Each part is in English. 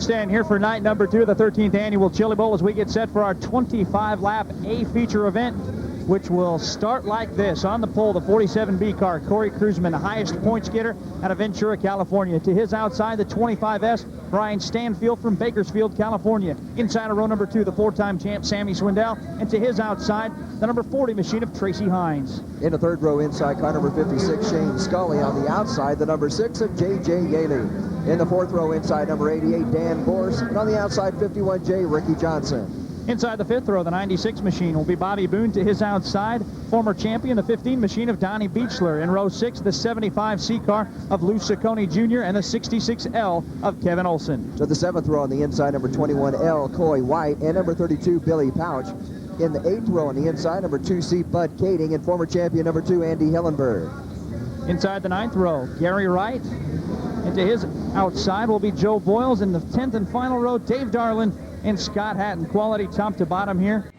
Stand here for night number 2 of the 13th annual Chili Bowl as we get set for our 25-lap A feature event, which will start like this. On the pole, the 47B car, Corey Kruseman, the highest points getter out of Ventura, California. To his outside, the 25S, Brian Stanfield from Bakersfield, California. Inside of row number 2, the 4-time champ, Sammy Swindell. And to his outside, the number 40 machine of Tracy Hines. In the third row inside, car number 56, Shane Scully. On the outside, the number 6 of J.J. Yaley. In the fourth row inside, number 88, Dan Borse. And on the outside, 51J, Ricky Johnson. Inside the fifth row, the 96 machine will be Bobby Boone. To his outside, former champion, the 15 machine of Donnie Beechler. In row 6, the 75C car of Lou Ciccone Jr. and the 66L of Kevin Olson. To the seventh row on the inside, number 21L, Coy White, and number 32, Billy Pouch. In the eighth row on the inside, number 2C, Bud Kading, and former champion number 2, Andy Hillenberg. Inside the ninth row, Gary Wright. And to his outside will be Joe Boyles. In the 10th and final row, Dave Darlin and Scott Hatton. Quality top to bottom here.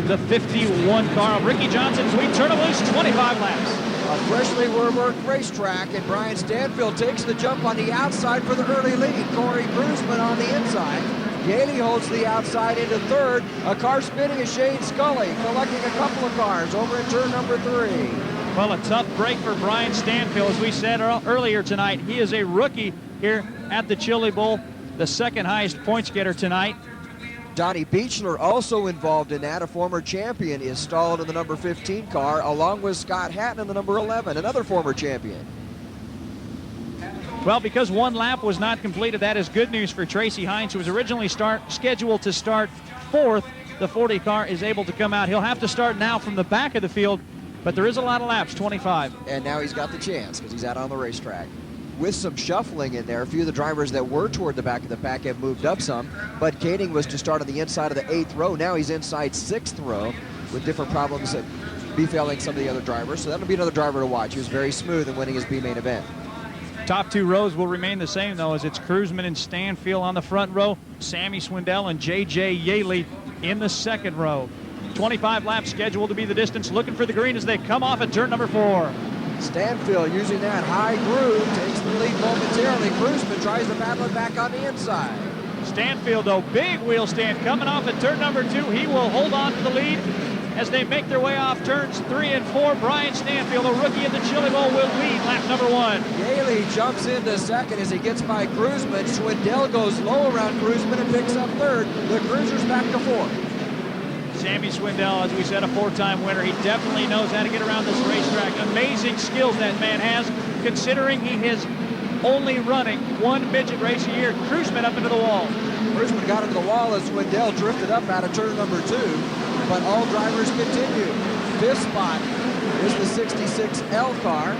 The 51 car of Ricky Johnson as we turn him loose 25 laps. A freshly worked racetrack, and Brian Stanfield takes the jump on the outside for the early lead. Corey Kruseman on the inside. Yaley holds the outside into third. A car spinning is Shane Scully, collecting a couple of cars over in turn number 3. Well, a tough break for Brian Stanfield. As we said earlier tonight, he is a rookie here at the Chili Bowl, the second highest points getter tonight. Donnie Beechler also involved in that. A former champion is stalled in the number 15 car, along with Scott Hatton in the number 11, another former champion. Well, because one lap was not completed, that is good news for Tracy Hines, who was originally scheduled to start 4th. The 40 car is able to come out. He'll have to start now from the back of the field, but there is a lot of laps, 25. And now he's got the chance because he's out on the racetrack. With some shuffling in there, a few of the drivers that were toward the back of the pack have moved up some. Bud Kading was to start on the inside of the 8th row. Now he's inside 6th row with different problems that befalling some of the other drivers. So that'll be another driver to watch. He was very smooth in winning his B main event. Top 2 rows will remain the same, though, as it's Kruseman and Stanfield on the front row, Sammy Swindell and J.J. Yaley in the second row. 25 laps scheduled to be the distance, looking for the green as they come off at turn number 4. Stanfield using that high groove, takes the lead momentarily. Kruseman tries to battle it back on the inside. Stanfield, though, big wheel stand coming off at turn number 2. He will hold on to the lead as they make their way off turns 3 and 4. Brian Stanfield, a rookie at the Chili Bowl, will lead lap number 1. Yaley jumps into second as he gets by Kruseman. Swindell goes low around Kruseman and picks up third. The Cruiser's back to 4th. Sammy Swindell, as we said, a 4-time winner. He definitely knows how to get around this racetrack. Amazing skills that man has, considering he is only running one midget race a year. Kruseman up into the wall. Kruseman got into the wall as Swindell drifted up out of turn number 2, but all drivers continue. 5th spot is the 66L car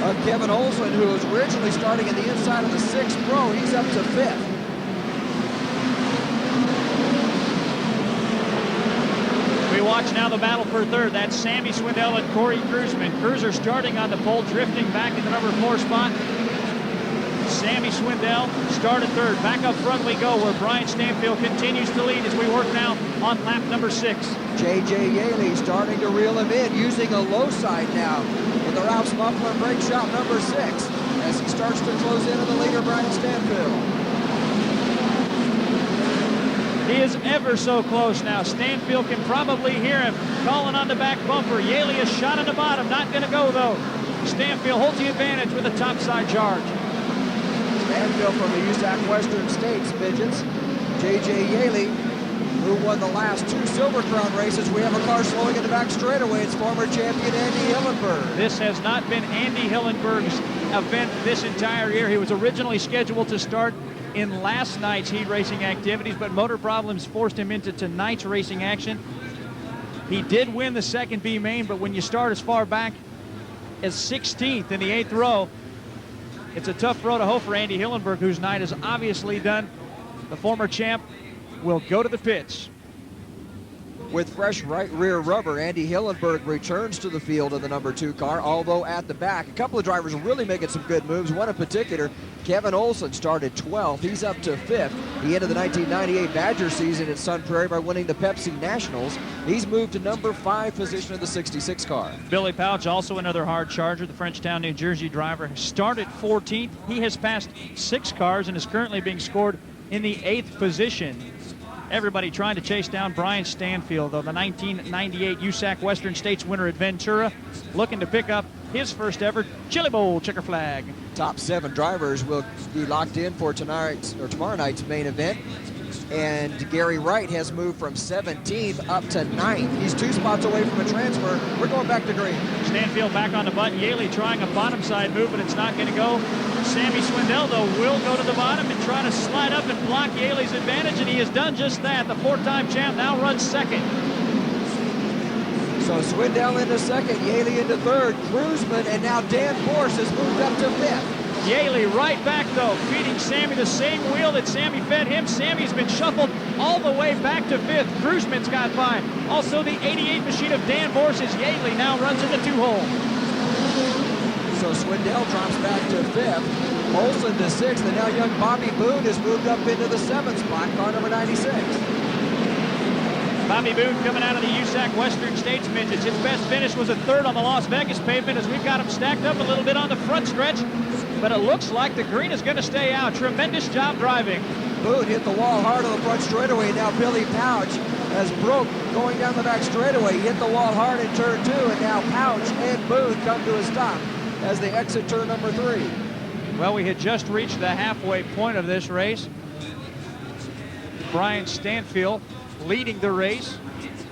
of Kevin Olson, who was originally starting in the inside of the 6th row. He's up to 5th. We watch now the battle for third. That's Sammy Swindell and Corey Kruseman. Cruiser starting on the pole, drifting back in the number 4 spot. Sammy Swindell started third. Back up front we go, where Brian Stanfield continues to lead as we work now on lap number 6. J.J. Yaley starting to reel him in, using a low side now in the Ralph's Muffler brake shop number 6 as he starts to close in on the leader, Brian Stanfield. He is ever so close now. Stanfield can probably hear him calling on the back bumper. Yaley is shot on the bottom. Not going to go, though. Stanfield holds the advantage with a topside charge. Stanfield from the USAC Western States midgets. J.J. Yaley, who won the last 2 Silver Crown races. We have a car slowing in the back straightaway. It's former champion Andy Hillenberg. This has not been Andy Hillenberg's event this entire year. He was originally scheduled to start in last night's heat racing activities, but motor problems forced him into tonight's racing action. He did win the second B main, but when you start as far back as 16th in the 8th row, it's a tough row to hoe for Andy Hillenberg, whose night is obviously done. The former champ will go to the pits. with fresh right rear rubber. Andy Hillenberg returns to the field in the number 2 car, although at the back, a couple of drivers are really making some good moves. One in particular, Kevin Olson, started 12th. He's up to 5th. He ended the 1998 Badger season at Sun Prairie by winning the Pepsi Nationals. He's moved to number 5 position of the 66 car. Billy Pouch, also another hard charger, the Frenchtown, New Jersey driver, started 14th. He has passed 6 cars and is currently being scored in the 8th position. Everybody trying to chase down Brian Stanfield, though, the 1998 USAC Western States winner at Ventura, looking to pick up his first ever Chili Bowl checker flag. Top 7 drivers will be locked in for tonight's or tomorrow night's main event. And Gary Wright has moved from 17th up to 9th. He's 2 spots away from a transfer. We're going back to green. Stanfield back on the button. Yaley trying a bottom side move, but it's not going to go. Sammy Swindell, though, will go to the bottom and try to slide up and block Yaley's advantage, and he has done just that. The 4-time champ now runs 2nd. So Swindell into 2nd, Yaley into 3rd, Kruzman, and now Dan Force has moved up to 5th. Yaley right back, though, feeding Sammy the same wheel that Sammy fed him. Sammy's been shuffled all the way back to 5th. Kruzman's got by. Also, the 88 machine of Dan Borses. Yaley now runs in the 2-hole. So Swindell drops back to 5th. Olson to 6th, and now young Bobby Boone has moved up into the 7th spot, car number 96. Bobby Boone coming out of the USAC Western States midgets. His best finish was a 3rd on the Las Vegas pavement, as we've got him stacked up a little bit on the front stretch. But it looks like the green is going to stay out. Tremendous job driving. Boone hit the wall hard on the front straightaway. Now Billy Pouch has broke going down the back straightaway. He hit the wall hard in turn 2, and now Pouch and Boone come to a stop as they exit turn number 3. Well, we had just reached the halfway point of this race. Brian Stanfield leading the race.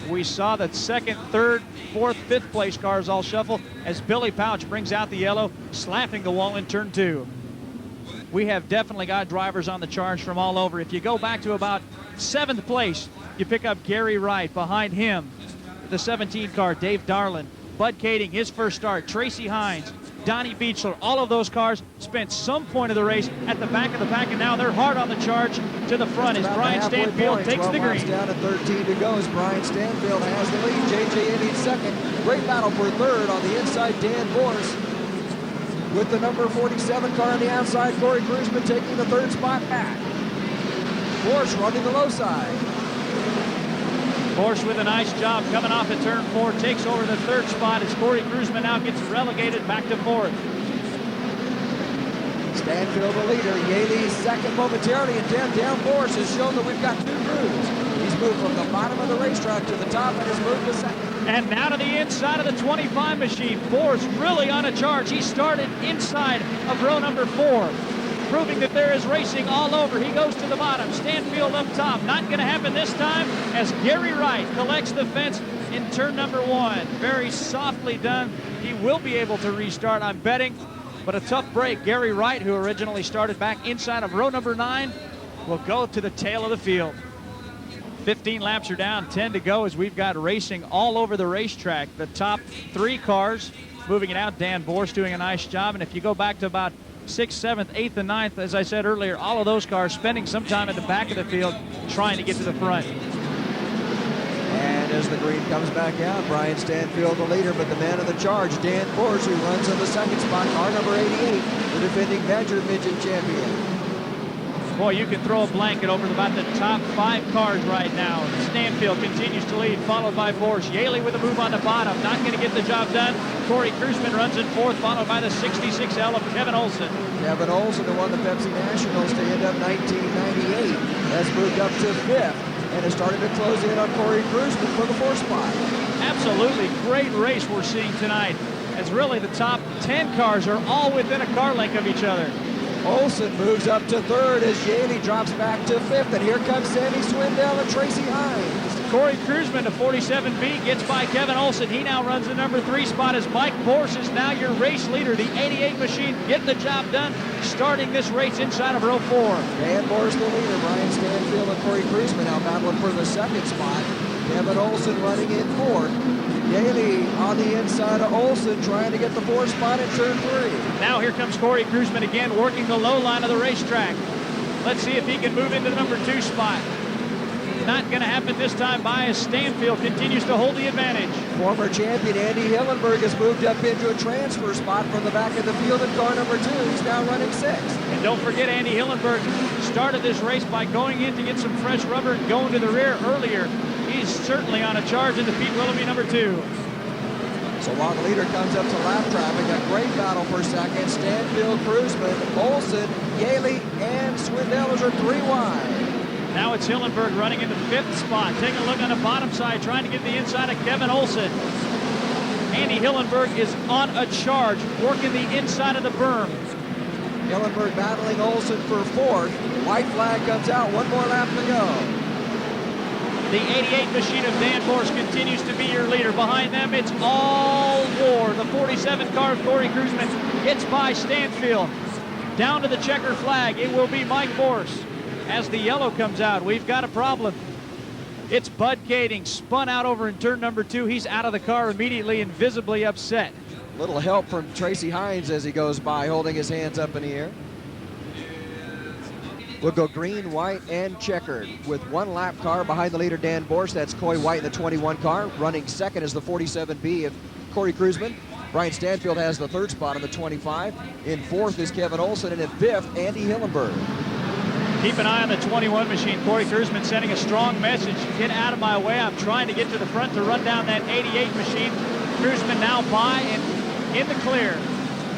We saw that 2nd, 3rd, 4th, 5th place cars all shuffle as Billy Pouch brings out the yellow, slapping the wall in turn 2. We have definitely got drivers on the charge from all over. If you go back to about 7th place, you pick up Gary Wright. Behind him, the 17 car, Dave Darlin. Bud Kading, his first start. Tracy Hines, Donnie Beechler, all of those cars spent some point of the race at the back of the pack, and now they're hard on the charge to the front as Brian Stanfield takes the green. Down at 13 to go as Brian Stanfield has the lead. J.J. Indy 2nd. Great battle for 3rd on the inside. Dan Force with the number 47 car on the outside. Corey Kruzman taking the 3rd spot back. Force running the low side. Force with a nice job coming off at turn 4, takes over the 3rd spot as Corey Kruzman now gets relegated back to 4th. Stanfield the leader, Yaley 2nd momentarily, and Dan Force has shown that we've got 2 crews. He's moved from the bottom of the racetrack to the top and has moved to 2nd. And now to the inside of the 25 machine. Force really on a charge. He started inside of row number 4. Proving that there is racing all over. He goes to the bottom. Stanfield up top. Not going to happen this time as Gary Wright collects the fence in turn number 1. Very softly done. He will be able to restart, I'm betting. But a tough break. Gary Wright, who originally started back inside of row number 9, will go to the tail of the field. 15 laps are down, 10 to go as we've got racing all over the racetrack. The top 3 cars moving it out. Dan Borse doing a nice job. And if you go back to about 6th, 7th, 8th, and 9th, as I said earlier, all of those cars spending some time at the back of the field trying to get to the front. And as the green comes back out, Brian Stanfield the leader, but the man of the charge, Dan Force, who runs in the 2nd spot, car number 88, the defending Badger midget champion. Boy, you can throw a blanket over about the top 5 cars right now. Stanfield continues to lead, followed by Force. Yaley with a move on the bottom, not going to get the job done. Corey Kruzman runs in 4th, followed by the 66L of Kevin Olson. Kevin Olson, who won the Pepsi Nationals to end up 1998, has moved up to 5th and has started to close in on Corey Kruzman for the 4th spot. Absolutely great race we're seeing tonight, as really the top 10 cars are all within a car length of each other. Olson moves up to 3rd as Yaley drops back to 5th, and here comes Sammy Swindell and Tracy Hines. Corey Kruzman, the 47B, gets by Kevin Olson. He now runs the number 3 spot as Mike Borse is now your race leader. The 88 machine getting the job done, starting this race inside of row 4. Dan Borse the leader, Brian Stanfield and Corey Kruzman now battling for the 2nd spot. Kevin Olson running in 4th. Yaley on the inside of Olson trying to get the 4th spot in turn 3. Now here comes Corey Kruzman again, working the low line of the racetrack. Let's see if he can move into the number 2 spot. Not going to happen this time by as Stanfield continues to hold the advantage. Former champion Andy Hillenberg has moved up into a transfer spot from the back of the field in car number 2. He's now running 6th. And don't forget, Andy Hillenberg started this race by going in to get some fresh rubber and going to the rear earlier. He's certainly on a charge in the Pete Willoughby number 2. So while the leader comes up to lap traffic, a great battle for second. Stanfield, Kruzman, Olsen, Yaley, and Swindell are 3 wide. Now it's Hillenberg running into 5th spot. Taking a look on the bottom side, trying to get the inside of Kevin Olsen. Andy Hillenberg is on a charge, working the inside of the berm. Hillenberg battling Olsen for 4th. White flag comes out, 1 more lap to go. The 88 machine of Dan Borsch continues to be your leader. Behind them, it's all war. The 47 car of Corey Kruzman hits by Stanfield. Down to the checker flag, it will be Mike Borsch. As the yellow comes out, we've got a problem. It's Bud Kading, spun out over in turn number 2. He's out of the car immediately and visibly upset. Little help from Tracy Hines as he goes by, holding his hands up in the air. We'll go green, white, and checkered with 1 lap car behind the leader, Dan Borsch. That's Coy White in the 21 car. Running 2nd is the 47B of Corey Kruzman. Brian Stanfield has the 3rd spot in the 25. In 4th is Kevin Olsen, and in 5th, Andy Hillenberg. Keep an eye on the 21 machine. Corey Kruzman sending a strong message. Get out of my way. I'm trying to get to the front to run down that 88 machine. Kruzman now by and in the clear.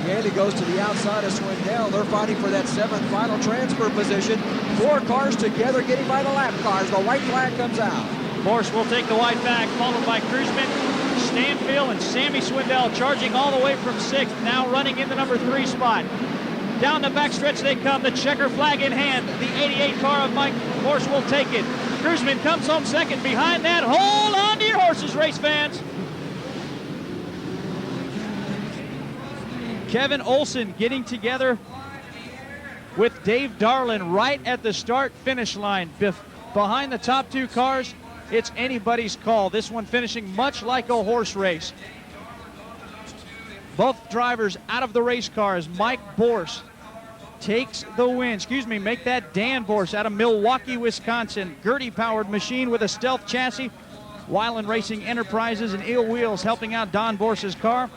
Yaley goes to the outside of Swindell. They're fighting for that 7th final transfer position. 4 cars together getting by the lap cars. The white flag comes out. Borsch will take the white flag, followed by Kruzman, Stanfield, and Sammy Swindell charging all the way from 6th, now running in the number 3 spot. Down the backstretch they come, the checker flag in hand. The 88 car of Mike Borsch will take it. Kruzman comes home 2nd. Behind that, hold on to your horses, race fans. Kevin Olsen getting together with Dave Darlin right at the start-finish line. Behind the top 2 cars, it's anybody's call. This one finishing much like a horse race. Both drivers out of the race cars. Mike Borsch takes the win. Make that Dan Borsch out of Milwaukee, Wisconsin. Gertie-powered machine with a stealth chassis. Weiland Racing Enterprises and Eel Wheels helping out Don Borsch's car.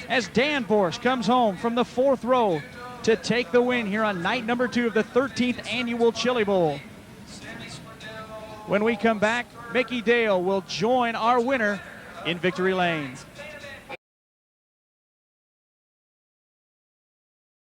As Dan Borsch comes home from the 4th row to take the win here on night number 2 of the 13th annual Chili Bowl. When we come back, Mickey Dale will join our winner in victory lane.